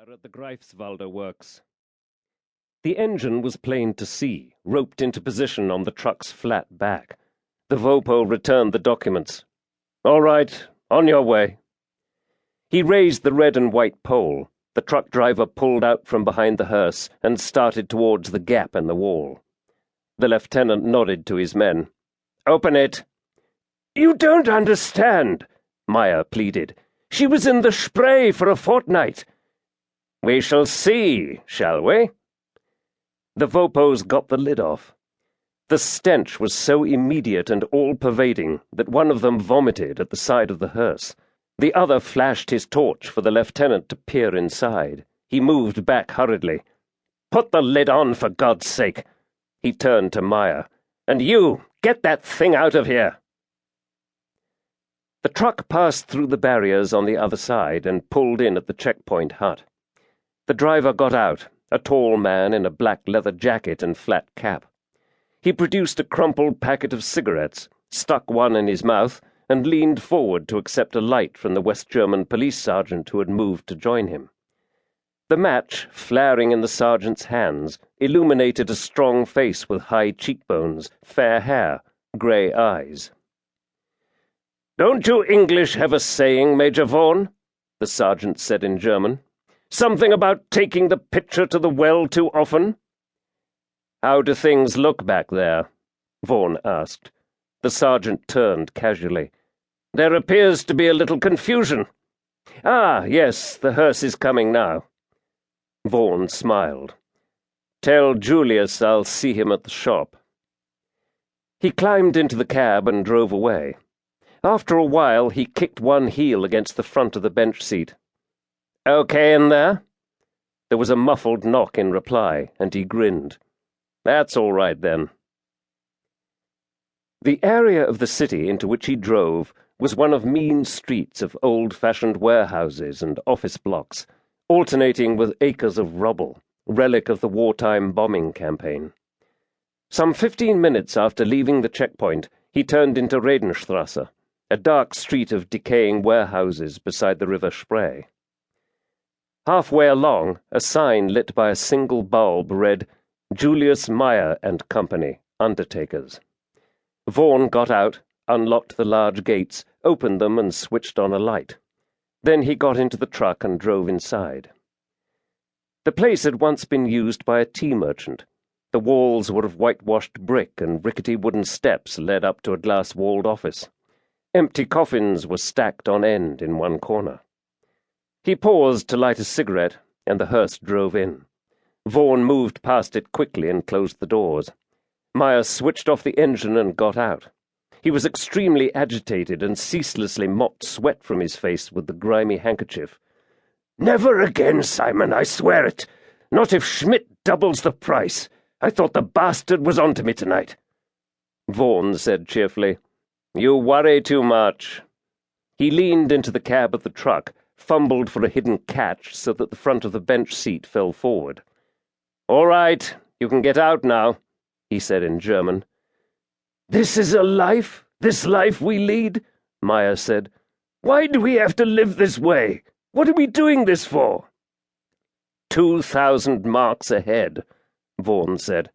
fire at the Greifswalder works. The engine was plain to see, roped into position on the truck's flat back. The Vopo returned the documents. "All right, on your way." He raised the red and white pole. The truck driver pulled out from behind the hearse and started towards the gap in the wall. The lieutenant nodded to his men. "Open it." "You don't understand," Meyer pleaded. "She was in the Spree for a fortnight." "We shall see, shall we?" The Vopos got the lid off. The stench was so immediate and all-pervading that one of them vomited at the side of the hearse. The other flashed his torch for the lieutenant to peer inside. He moved back hurriedly. "Put the lid on, for God's sake!" He turned to Meyer. "And you, get that thing out of here!" The truck passed through the barriers on the other side and pulled in at the checkpoint hut. The driver got out, a tall man in a black leather jacket and flat cap. He produced a crumpled packet of cigarettes, stuck one in his mouth, and leaned forward to accept a light from the West German police sergeant who had moved to join him. The match, flaring in the sergeant's hands, illuminated a strong face with high cheekbones, fair hair, grey eyes. "Don't you English have a saying, Major Vaughan?" the sergeant said in German. "Something about taking the pitcher to the well too often?" "How do things look back there?" Vaughan asked. The sergeant turned casually. "There appears to be a little confusion. Ah, yes, the hearse is coming now." Vaughan smiled. "Tell Julius I'll see him at the shop." He climbed into the cab and drove away. After a while he kicked one heel against the front of the bench seat. "Okay in there?" There was a muffled knock in reply, and he grinned. "That's all right, then." The area of the city into which he drove was one of mean streets of old-fashioned warehouses and office blocks, alternating with acres of rubble, relic of the wartime bombing campaign. Some 15 minutes after leaving the checkpoint, he turned into Redenstrasse, a dark street of decaying warehouses beside the river Spree. Halfway along, a sign lit by a single bulb read, "Julius Meyer and Company, Undertakers." Vaughan got out, unlocked the large gates, opened them and switched on a light. Then he got into the truck and drove inside. The place had once been used by a tea merchant. The walls were of whitewashed brick and rickety wooden steps led up to a glass-walled office. Empty coffins were stacked on end in one corner. He paused to light a cigarette, and the hearse drove in. Vaughan moved past it quickly and closed the doors. Meyer switched off the engine and got out. He was extremely agitated and ceaselessly mopped sweat from his face with the grimy handkerchief. "Never again, Simon, I swear it. Not if Schmidt doubles the price. I thought the bastard was on to me tonight." Vaughan said cheerfully, "You worry too much." He leaned into the cab of the truck, fumbled for a hidden catch so that the front of the bench seat fell forward. "All right, you can get out now," he said in German. "This is a life? This life we lead?" Meyer said. "Why do we have to live this way? What are we doing this for?" 2,000 marks a head, Vaughan said,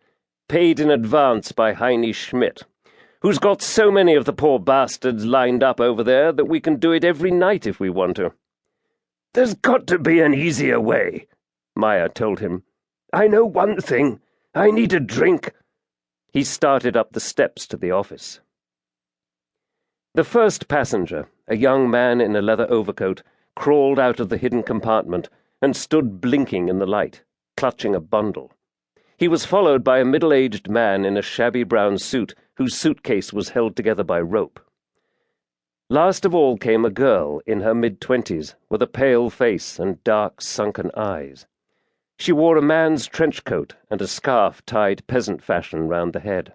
"paid in advance by Heini Schmidt, who's got so many of the poor bastards lined up over there that we can do it every night if we want to." "There's got to be an easier way," Meyer told him. "I know one thing. I need a drink." He started up the steps to the office. The first passenger, a young man in a leather overcoat, crawled out of the hidden compartment and stood blinking in the light, clutching a bundle. He was followed by a middle-aged man in a shabby brown suit whose suitcase was held together by rope. Last of all came a girl in her mid-20s with a pale face and dark, sunken eyes. She wore a man's trench coat and a scarf tied peasant fashion round the head.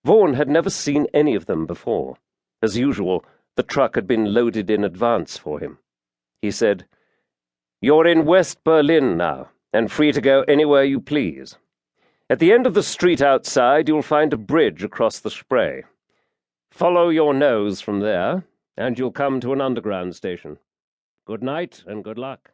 Vaughan had never seen any of them before. As usual, the truck had been loaded in advance for him. He said, "You're in West Berlin now, and free to go anywhere you please. At the end of the street outside you'll find a bridge across the Spree. Follow your nose from there, and you'll come to an underground station. Good night and good luck."